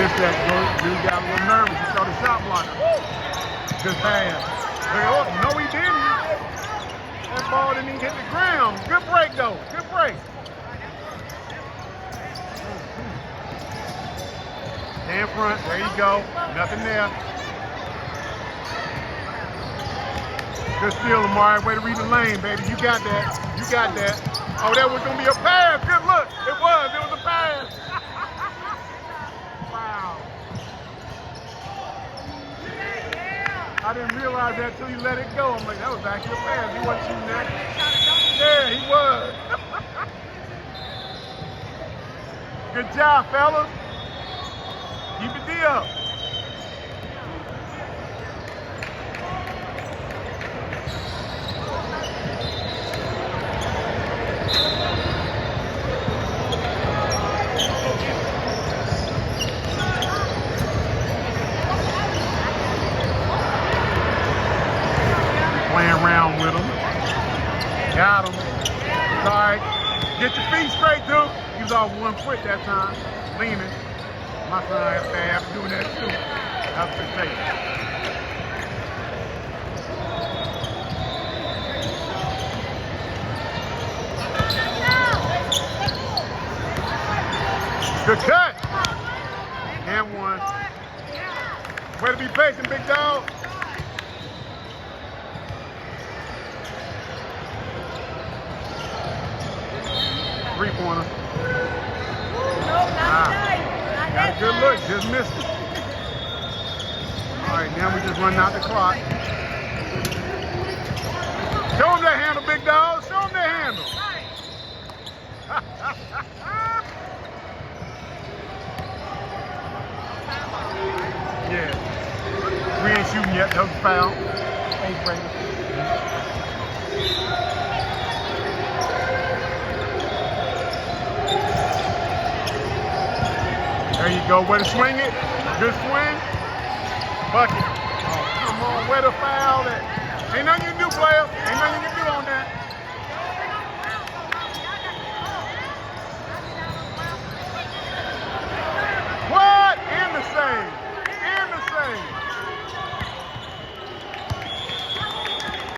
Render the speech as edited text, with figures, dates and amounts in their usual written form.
missed that. Dude got a little nervous. He saw the shot blocker. Good pass. Oh, no, he didn't. That ball didn't even hit the ground. Good break, though. Good break. Stay in front. There you go. Nothing there. Good steal, Lamar. Way to read the lane, baby. You got that. You got that. Oh, that was going to be a pass. Good look. It was. It was a pass. Wow. I didn't realize that until he let it go. I'm like, that was actually a pass. He wasn't shooting that. There, he was. Good job, fellas. Keep it D up. Playing around with him. Got him. It's all right. Get your feet straight, dude. He was off 1 foot that time, leaning. My son after doing that too. That's the take. Good cut. And one. Way to be patient, big dog. Three-pointer. Got a good look, just missed it. All right, now we just running out the clock. Show him that handle, big dog. Show him that handle. Yeah. We ain't shooting yet. That was a foul. Eighth grader. There you go. Way to swing it. Good swing. Bucket. Oh, come on. Where the foul at? Ain't nothing you can do, player. Ain't nothing you can do on that.